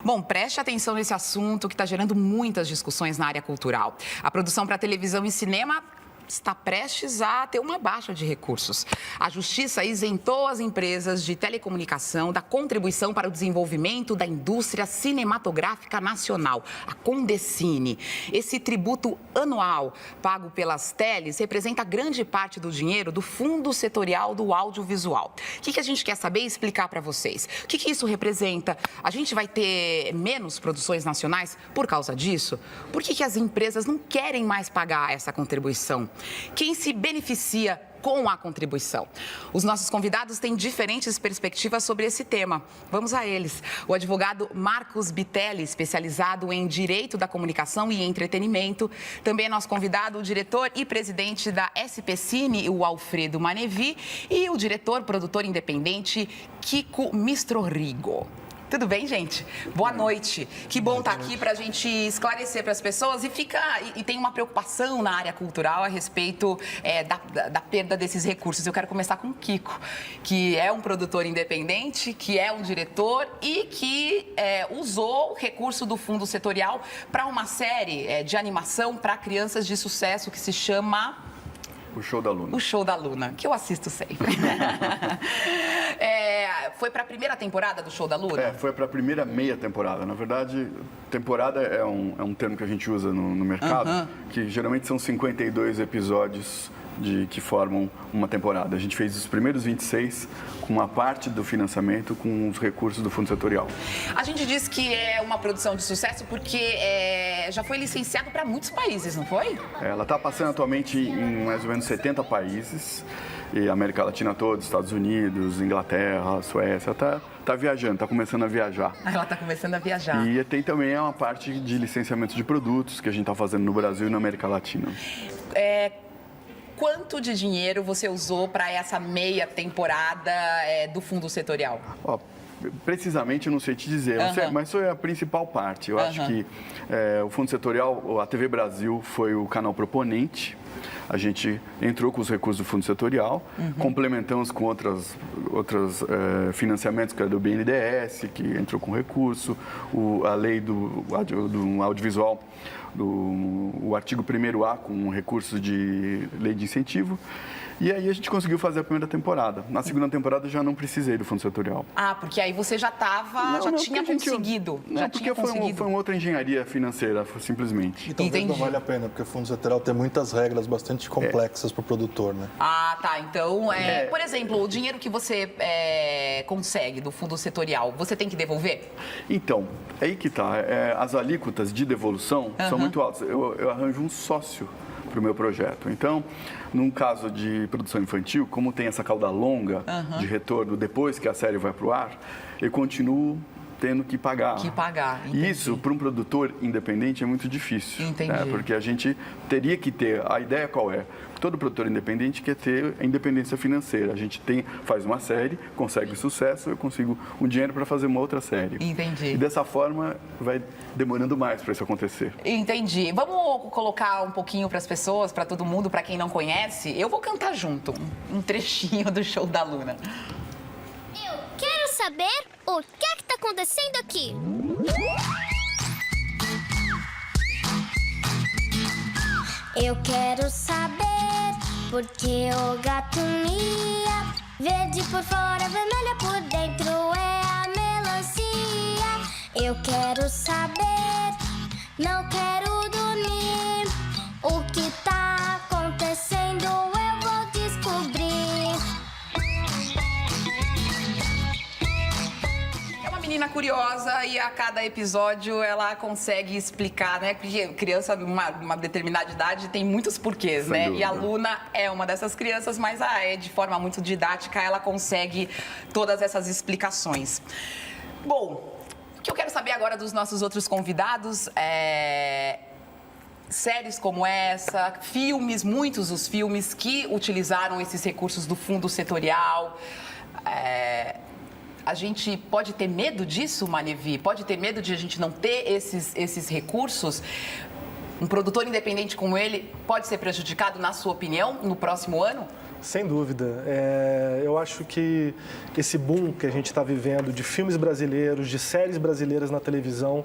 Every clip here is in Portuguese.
Bom, preste atenção nesse assunto que está gerando muitas discussões na área cultural. A produção para televisão e cinema está prestes a ter uma baixa de recursos. A Justiça isentou as empresas de telecomunicação da contribuição para o desenvolvimento da indústria cinematográfica nacional, a Condecine. Esse tributo anual pago pelas teles representa grande parte do dinheiro do Fundo Setorial do Audiovisual. O que a gente quer saber e explicar para vocês? O que isso representa? A gente vai ter menos produções nacionais por causa disso? Por que as empresas não querem mais pagar essa contribuição? Quem se beneficia com a contribuição? Os nossos convidados têm diferentes perspectivas sobre esse tema. Vamos a eles. O advogado Marcos Bitelli, especializado em Direito da Comunicação e Entretenimento. Também é nosso convidado, o diretor e presidente da SP Cine, o Alfredo Manevi. E o diretor, produtor independente, Kiko Mistrorrigo. Tudo bem, gente? Boa noite. Que bom estar aqui para a gente esclarecer para as pessoas e tem uma preocupação na área cultural a respeito da perda desses recursos. Eu quero começar com o Kiko, que é um produtor independente, que é um diretor e que usou o recurso do Fundo Setorial para uma série de animação para crianças de sucesso que se chama... O Show da Luna. O Show da Luna, que eu assisto sempre. Foi para a primeira temporada do Show da Luna? Foi para a primeira meia temporada. Na verdade, temporada é um termo que a gente usa no mercado, que geralmente são 52 episódios que formam uma temporada. A gente fez os primeiros 26 com uma parte do financiamento com os recursos do Fundo Setorial. A gente diz que é uma produção de sucesso porque já foi licenciado para muitos países, não foi? Ela está passando atualmente em mais ou menos 70 países, e América Latina toda, Estados Unidos, Inglaterra, Suécia, está viajando, está começando a viajar. Ela está começando a viajar. E tem também uma parte de licenciamento de produtos que a gente está fazendo no Brasil e na América Latina. Quanto de dinheiro você usou para essa meia temporada do Fundo Setorial? Precisamente, eu não sei te dizer, mas foi a principal parte. Eu acho que o Fundo Setorial, a TV Brasil foi o canal proponente. A gente entrou com os recursos do Fundo Setorial, complementamos com outros financiamentos, que é do BNDES, que entrou com recurso, a lei do audiovisual, o artigo 1º A, com recursos de lei de incentivo. E aí a gente conseguiu fazer a primeira temporada. Na segunda temporada já não precisei do Fundo Setorial. Porque aí você já tinha conseguido. Foi uma outra engenharia financeira, simplesmente. E talvez não vale a pena, porque o Fundo Setorial tem muitas regras bastante complexas para o produtor, né? Tá. Então, por exemplo, o dinheiro que você consegue do Fundo Setorial, você tem que devolver? Então, aí que tá. As alíquotas de devolução são muito altas. Eu arranjo um sócio para o meu projeto. Então, num caso de produção infantil, como tem essa cauda longa de retorno depois que a série vai para o ar, eu continuo tendo que pagar. Entendi. Isso, para um produtor independente, é muito difícil. Entendi. Porque a gente teria que ter... A ideia qual é? Todo produtor independente quer ter a independência financeira. A gente faz uma série, consegue sucesso, eu consigo um dinheiro para fazer uma outra série. Entendi. E dessa forma, vai demorando mais para isso acontecer. Entendi. Vamos colocar um pouquinho para as pessoas, para todo mundo, para quem não conhece. Eu vou cantar junto um trechinho do Show da Luna. Eu quero saber o que é que tá acontecendo aqui. Eu quero saber porque o gato mia. Verde por fora, vermelha por dentro é a melancia. Eu quero saber, não quero dormir. O que tá acontecendo eu vou descobrir. Menina curiosa e a cada episódio ela consegue explicar, né? Porque criança de uma determinada idade tem muitos porquês, né? E a Luna é uma dessas crianças, mas de forma muito didática ela consegue todas essas explicações. Bom, o que eu quero saber agora dos nossos outros convidados séries como essa, filmes, muitos os filmes que utilizaram esses recursos do Fundo Setorial. A gente pode ter medo disso, Manevi? Pode ter medo de a gente não ter esses recursos? Um produtor independente como ele pode ser prejudicado, na sua opinião, no próximo ano? Sem dúvida. Eu acho que esse boom que a gente está vivendo de filmes brasileiros, de séries brasileiras na televisão,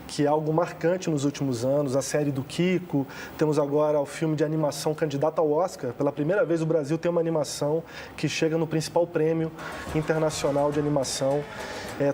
que é algo marcante nos últimos anos, a série do Kiko, temos agora o filme de animação candidato ao Oscar. Pela primeira vez o Brasil tem uma animação que chega no principal prêmio internacional de animação.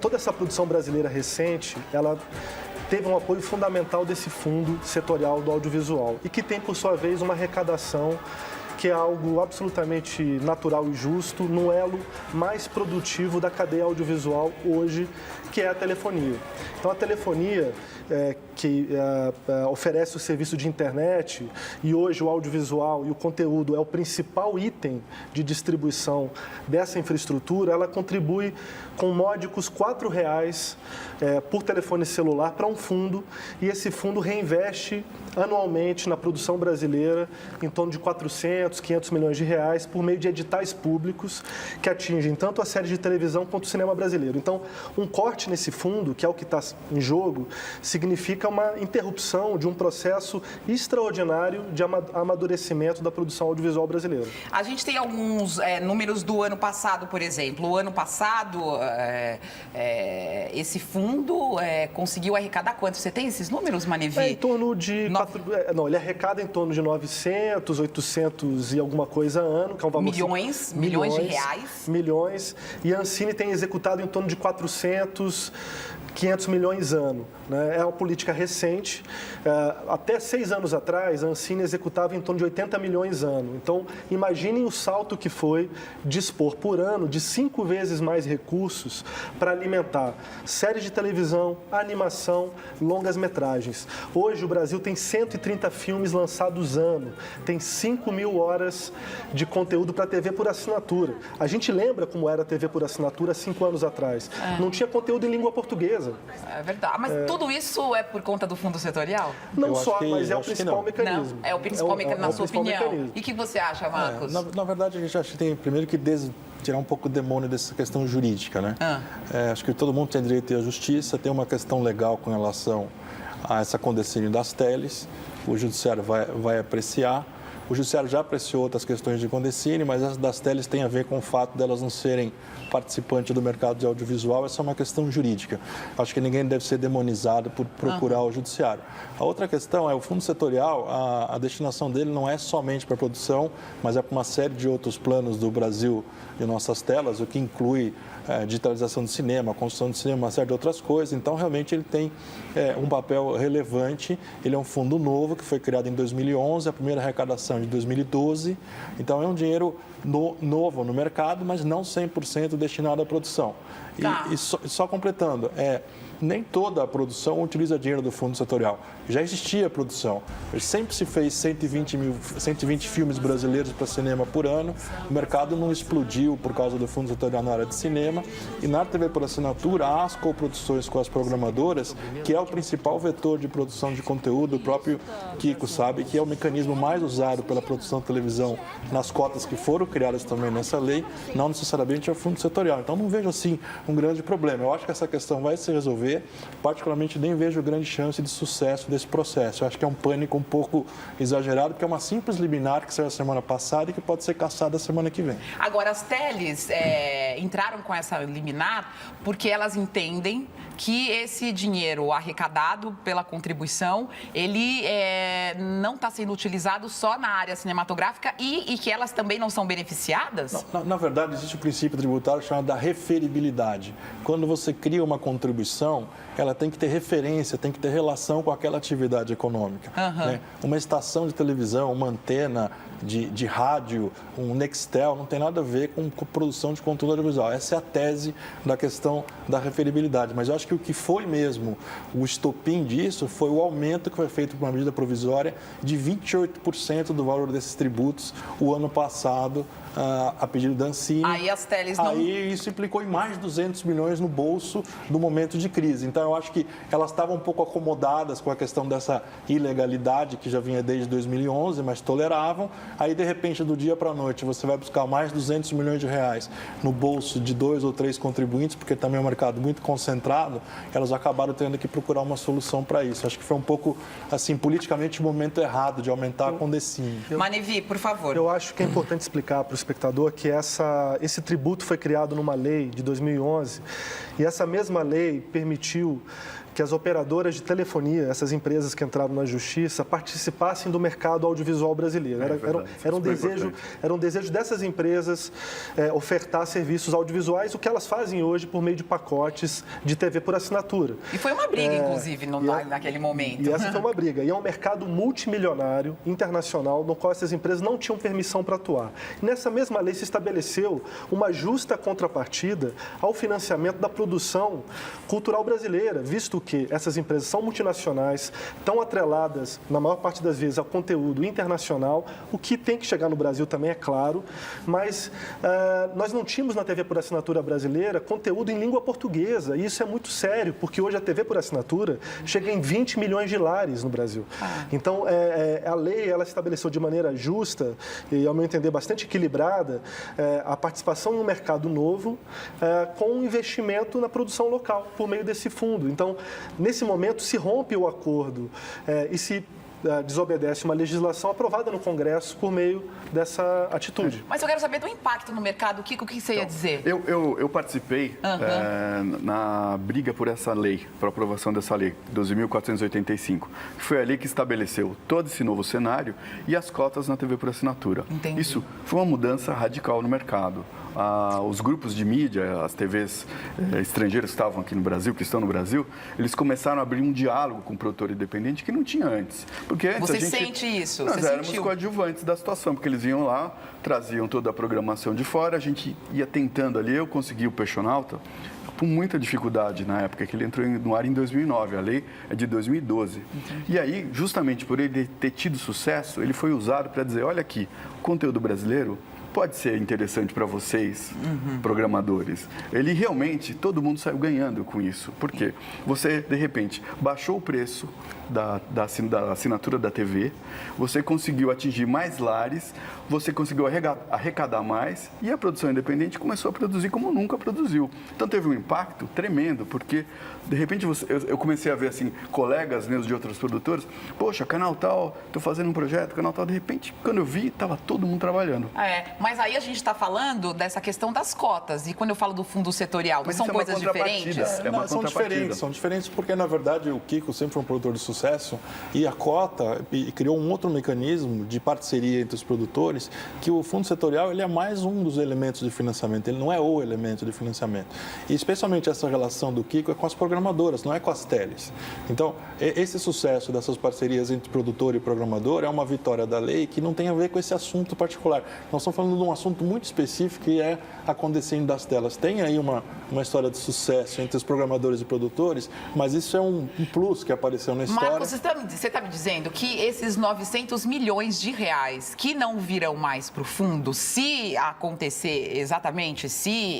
Toda essa produção brasileira recente, ela teve um apoio fundamental desse fundo setorial do audiovisual e que tem, por sua vez, uma arrecadação que é algo absolutamente natural e justo no elo mais produtivo da cadeia audiovisual hoje, que é a telefonia. Então, a telefonia que oferece o serviço de internet e hoje o audiovisual e o conteúdo é o principal item de distribuição dessa infraestrutura, ela contribui com módicos R$ 4,00 por telefone celular para um fundo, e esse fundo reinveste anualmente na produção brasileira em torno de 400, 500 milhões de reais por meio de editais públicos que atingem tanto a série de televisão quanto o cinema brasileiro. Então, um corte nesse fundo, que é o que está em jogo, significa uma interrupção de um processo extraordinário de amadurecimento da produção audiovisual brasileira. A gente tem alguns números do ano passado, por exemplo. O ano passado, esse fundo conseguiu arrecadar quanto? Você tem esses números, Manevi? Em torno de... ele arrecada em torno de 900, 800 e alguma coisa ano, que é um valor... Milhões de reais. Milhões. E a Ancine tem executado em torno de 400, 500 milhões ano. Né? É uma política recente. Até 6 anos atrás, a Ancine executava em torno de 80 milhões ano. Então, imaginem o salto que foi dispor por ano de 5 vezes mais recursos para alimentar séries de televisão, animação, longas metragens. Hoje, o Brasil tem 130 filmes lançados ano, tem 5.000 horas de conteúdo para TV por assinatura. A gente lembra como era a TV por assinatura 5 anos atrás. Não tinha conteúdo em língua portuguesa. É verdade. Mas tudo isso é por conta do fundo setorial? Não só, mas é o principal mecanismo. Não, é o principal mecanismo, na sua opinião. E o que você acha, Marcos? Na verdade, a gente acha que tem primeiro que tirar um pouco o demônio dessa questão jurídica, né? Acho que todo mundo tem direito à justiça, tem uma questão legal com relação a essa condecínio das teles, o judiciário vai apreciar. O judiciário já apreciou outras questões de condecínio, mas as das teles têm a ver com o fato delas não serem participantes do mercado de audiovisual. Essa é uma questão jurídica. Acho que ninguém deve ser demonizado por procurar o judiciário. A outra questão é o fundo setorial, a destinação dele não é somente para a produção, mas é para uma série de outros planos do Brasil de nossas telas, o que inclui digitalização do cinema, construção de cinema, uma série de outras coisas. Então, realmente, ele tem um papel relevante. Ele é um fundo novo que foi criado em 2011, a primeira arrecadação de 2012. Então, é um dinheiro novo no mercado, mas não 100% destinado à produção. E só completando, nem toda a produção utiliza dinheiro do fundo setorial. Já existia a produção. Sempre se fez 120 filmes brasileiros para cinema por ano. O mercado não explodiu por causa do fundo setorial na área de cinema. E na TV por assinatura, há as coproduções com as programadoras, que é o principal vetor de produção de conteúdo. O próprio Kiko sabe que é o mecanismo mais usado pela produção de televisão nas cotas que foram criadas também nessa lei, não necessariamente é o fundo setorial. Então, não vejo assim um grande problema. Eu acho que essa questão vai se resolver. Particularmente, nem vejo grande chance de sucesso desse processo. Eu acho que é um pânico um pouco exagerado, porque é uma simples liminar que saiu a semana passada e que pode ser cassada a semana que vem. Agora, as teles entraram com essa liminar porque elas entendem que esse dinheiro arrecadado pela contribuição, ele não está sendo utilizado só na área cinematográfica e que elas também não são beneficiadas? Na verdade, existe o princípio tributário chamado da referibilidade. Quando você cria uma contribuição, ela tem que ter referência, tem que ter relação com aquela atividade econômica. Né? Uma estação de televisão, uma antena de rádio, um Nextel, não tem nada a ver com produção de conteúdo audiovisual. Essa é a tese da questão da referibilidade. Mas eu acho que o que foi mesmo o estopim disso foi o aumento que foi feito por uma medida provisória de 28% do valor desses tributos o ano passado, a pedido da Ancine. Aí as teles não... Aí isso implicou em mais de 200 milhões no bolso no momento de crise. Então, eu acho que elas estavam um pouco acomodadas com a questão dessa ilegalidade, que já vinha desde 2011, mas toleravam. Aí, de repente, do dia para a noite, você vai buscar mais de 200 milhões de reais no bolso de 2 ou 3 contribuintes, porque também é um mercado muito concentrado, elas acabaram tendo que procurar uma solução para isso. Acho que foi um pouco, assim, politicamente o momento errado de aumentar a condecínio. Manevi, por favor. Eu acho que é importante explicar para os telespectador que esse tributo foi criado numa lei de 2011 e essa mesma lei permitiu que as operadoras de telefonia, essas empresas que entraram na justiça, participassem do mercado audiovisual brasileiro. Era um desejo dessas empresas ofertar serviços audiovisuais, o que elas fazem hoje por meio de pacotes de TV por assinatura. E foi uma briga, inclusive, naquele momento. E essa foi uma briga. E é um mercado multimilionário, internacional, no qual essas empresas não tinham permissão para atuar. E nessa mesma lei se estabeleceu uma justa contrapartida ao financiamento da produção cultural brasileira, visto que essas empresas são multinacionais, estão atreladas, na maior parte das vezes, ao conteúdo internacional, o que tem que chegar no Brasil também, é claro, mas nós não tínhamos na TV por assinatura brasileira conteúdo em língua portuguesa, e isso é muito sério, porque hoje a TV por assinatura chega em 20 milhões de lares no Brasil. Então, a lei, ela estabeleceu de maneira justa e, ao meu entender, bastante equilibrada, a participação em um mercado novo com um investimento na produção local, por meio desse fundo. Então, nesse momento, se rompe o acordo e se desobedece uma legislação aprovada no Congresso por meio dessa atitude. Mas eu quero saber do impacto no mercado. Kiko, o que você ia dizer? Eu participei na briga por essa lei, por aprovação dessa lei, 12.485, que foi a lei que estabeleceu todo esse novo cenário e as cotas na TV por assinatura. Entendi. Isso foi uma mudança radical no mercado. Os grupos de mídia, as TVs estrangeiras que estavam aqui no Brasil, que estão no Brasil, eles começaram a abrir um diálogo com o produtor independente que não tinha antes. Porque antes Você sente isso? Nós Você éramos sentiu? coadjuvantes da situação, porque eles iam lá, traziam toda a programação de fora, a gente ia tentando ali, eu consegui o Peixonauta com muita dificuldade na época, que ele entrou no ar em 2009, a lei é de 2012. Entendi. E aí, justamente por ele ter tido sucesso, ele foi usado para dizer, olha aqui, o conteúdo brasileiro pode ser interessante para vocês, programadores. Ele realmente, todo mundo saiu ganhando com isso. Por quê? Você, de repente, baixou o preço da assinatura da TV, você conseguiu atingir mais lares, você conseguiu arrecadar mais e a produção independente começou a produzir como nunca produziu. Então teve um impacto tremendo, porque de repente eu comecei a ver assim, colegas meus de outros produtores, poxa, canal tal, estou fazendo um projeto, canal tal, de repente, quando eu vi, estava todo mundo trabalhando. Mas aí a gente está falando dessa questão das cotas, e quando eu falo do fundo setorial, são coisas diferentes? São diferentes porque, na verdade, o Kiko sempre foi um produtor de sucesso e a cota criou um outro mecanismo de parceria entre os produtores, que o fundo setorial ele é mais um dos elementos de financiamento, ele não é o elemento de financiamento. E especialmente essa relação do Kiko é com as programadoras, não é com as teles. Então, esse sucesso dessas parcerias entre produtor e programador é uma vitória da lei que não tem a ver com esse assunto particular. Nós estamos falando de um assunto muito específico que é a condescendência das telas. Tem aí uma história de sucesso entre os programadores e produtores, mas isso é um plus que apareceu na história. Marcos, você está me dizendo que esses 900 milhões de reais que não virão mais para o fundo, se acontecer exatamente,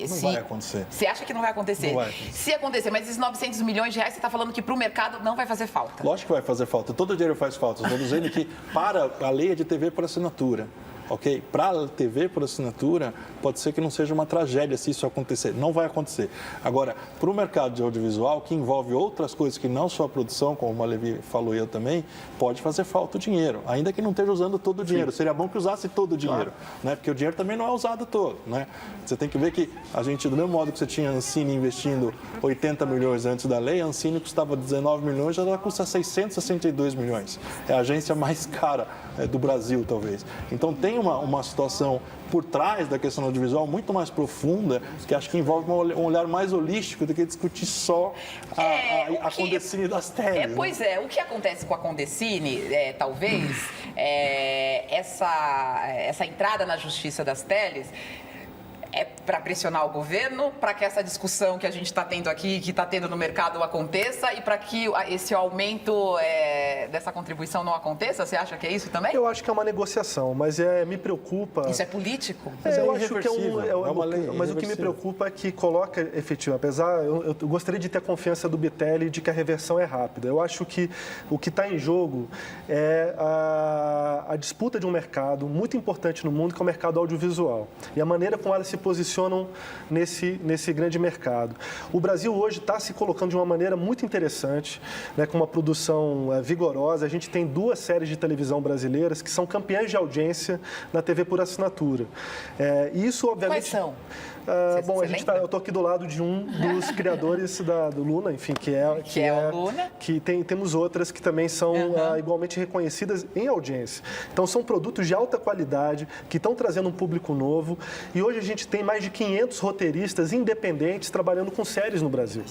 Não vai acontecer. Você acha que não vai acontecer? Não vai acontecer. Se acontecer, mas esses 900 milhões de reais, você está falando que para o mercado não vai fazer falta? Lógico que vai fazer falta. Todo dinheiro faz falta. Estou dizendo que para a lei é de TV por assinatura. Ok? Para a TV por assinatura, pode ser que não seja uma tragédia se isso acontecer. Não vai acontecer. Agora, para o mercado de audiovisual, que envolve outras coisas que não só a produção, como a Levi falou e eu também, pode fazer falta o dinheiro. Ainda que não esteja usando todo o dinheiro. Sim. Seria bom que usasse todo o dinheiro. Claro. Né? Porque o dinheiro também não é usado todo. Né? Você tem que ver que a gente, do mesmo modo que você tinha a Ancine investindo 80 milhões antes da lei, a Ancine custava 19 milhões, já ela custa 662 milhões. É a agência mais cara do Brasil, talvez. Então, tem uma situação por trás da questão audiovisual muito mais profunda, que acho que envolve um olhar mais holístico do que discutir só a Condecine das teles. Pois é, o que acontece com a Condecine, talvez, essa entrada na justiça das teles, é para pressionar o governo, para que essa discussão que a gente está tendo aqui, que está tendo no mercado, aconteça e para que esse aumento dessa contribuição não aconteça? Você acha que é isso também? Eu acho que é uma negociação, mas me preocupa... Isso é político? Mas eu acho que uma lei. Mas o que me preocupa é que coloca efetivo. Apesar, eu gostaria de ter a confiança do Bitelli de que a reversão é rápida. Eu acho que o que está em jogo é a disputa de um mercado muito importante no mundo, que é o mercado audiovisual. E a maneira como ela se posiciona posicionam nesse grande mercado. O Brasil hoje está se colocando de uma maneira muito interessante, né, com uma produção vigorosa. A gente tem 2 séries de televisão brasileiras que são campeãs de audiência na TV por assinatura. E isso, obviamente... Quais são? Bom, eu estou aqui do lado de um dos criadores do Luna, enfim, que é o Luna. Que temos outras que também são igualmente reconhecidas em audiência. Então, são produtos de alta qualidade, que estão trazendo um público novo. E hoje a gente tem mais de 500 roteiristas independentes trabalhando com séries no Brasil.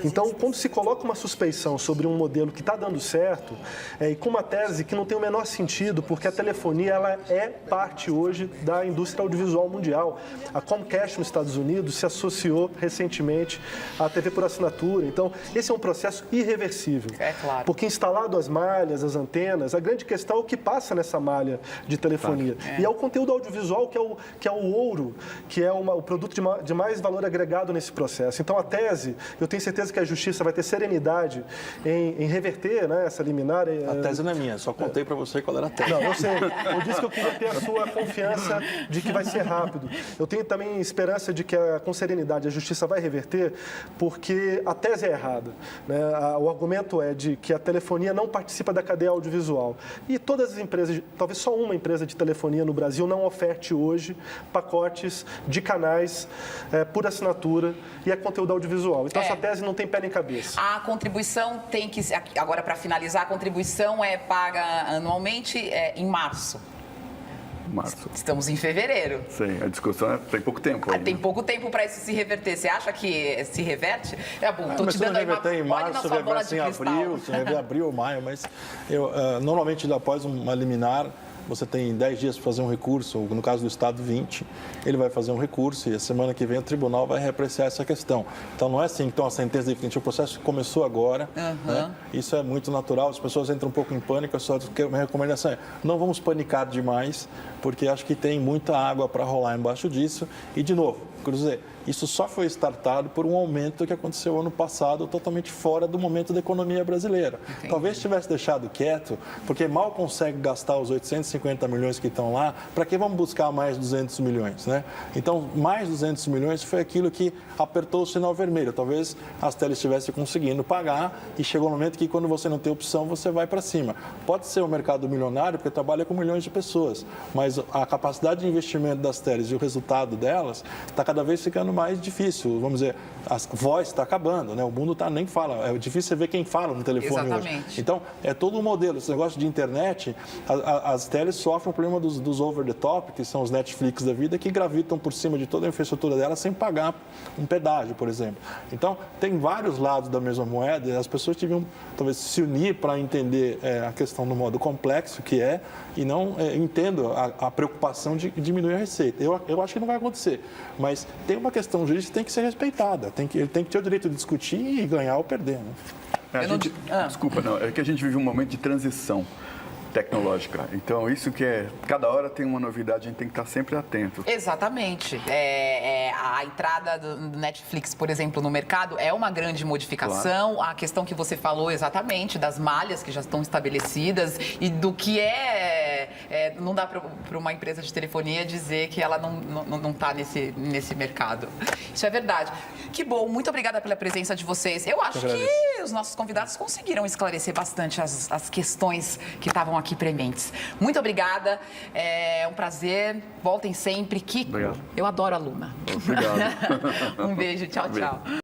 Então, quando se coloca uma suspeição sobre um modelo que está dando certo, e com uma tese que não tem o menor sentido, porque a telefonia ela é parte hoje da indústria audiovisual mundial. A Comcast nos Estados Unidos se associou recentemente à TV por assinatura. Então, esse é um processo irreversível. É claro. Porque instalado as malhas, as antenas, a grande questão é o que passa nessa malha de telefonia. E é o conteúdo audiovisual que é o ouro, que é o produto de mais valor agregado nesse processo. Então, a tese, eu tenho certeza que a Justiça vai ter serenidade em reverter, né, essa liminar. A tese não é minha, só contei para você qual era a tese. Não, eu sei. Eu disse que eu queria ter a sua confiança de que vai ser rápido. Eu tenho também esperança de que, com serenidade, a Justiça vai reverter, porque a tese é errada, né? O argumento é de que a telefonia não participa da cadeia audiovisual. E todas as empresas, talvez só uma empresa de telefonia no Brasil não oferte hoje pacotes de canais por assinatura e é conteúdo audiovisual. Então, essa tese não tem pé nem cabeça. A contribuição tem que... Agora, para finalizar, a contribuição é paga anualmente em março. Estamos em fevereiro. Sim, a discussão tem pouco tempo. Tem pouco tempo para isso se reverter. Você acha que se reverte? Estou te dando aí uma... em março, reverte em abril ou maio, mas normalmente após uma liminar, você tem 10 dias para fazer um recurso, ou no caso do Estado, 20. Ele vai fazer um recurso e a semana que vem o tribunal vai reapreciar essa questão. Então, não é assim, então a sentença definitiva, o processo começou agora, né? Isso é muito natural, as pessoas entram um pouco em pânico, minha recomendação é, não vamos panicar demais, porque acho que tem muita água para rolar embaixo disso. E, de novo, quer dizer, isso só foi startado por um aumento que aconteceu ano passado, totalmente fora do momento da economia brasileira. Entendi. Talvez tivesse deixado quieto, porque mal consegue gastar os 850 milhões que estão lá, para que vamos buscar mais 200 milhões, né? Então, mais 200 milhões foi aquilo que apertou o sinal vermelho. Talvez as teles estivessem conseguindo pagar e chegou um momento que, quando você não tem opção, você vai para cima. Pode ser um mercado milionário, porque trabalha com milhões de pessoas, mas a capacidade de investimento das teles e o resultado delas está cada vez ficando mais difícil. Vamos dizer, a voz está acabando, né? O mundo nem fala. É difícil você ver quem fala no telefone. Exatamente. Hoje. Então, é todo um modelo. Esse negócio de internet, as teles sofrem o problema dos over-the-top, que são os Netflix da vida, que gravitam por cima de toda a infraestrutura delas sem pagar um pedágio, por exemplo. Então, tem vários lados da mesma moeda e as pessoas deviam, talvez, se unir para entender a questão do modo complexo que é e não entendo a preocupação de diminuir a receita. Eu acho que não vai acontecer, mas tem uma questão jurídica que tem que ser respeitada. Ele tem que ter o direito de discutir e ganhar ou perder, né? Desculpa, não. É que a gente vive um momento de transição tecnológica. Então, isso que cada hora tem uma novidade, a gente tem que estar sempre atento. Exatamente. A entrada do Netflix, por exemplo, no mercado é uma grande modificação. Claro. A questão que você falou exatamente, das malhas que já estão estabelecidas e do que não dá para uma empresa de telefonia dizer que ela não está nesse mercado. Isso é verdade. Que bom, muito obrigada pela presença de vocês. Eu acho que os nossos convidados conseguiram esclarecer bastante as questões que estavam aqui prementes. Muito obrigada, é um prazer, voltem sempre. Kiko, eu adoro a Luna. Obrigado. Um beijo, tchau, tchau.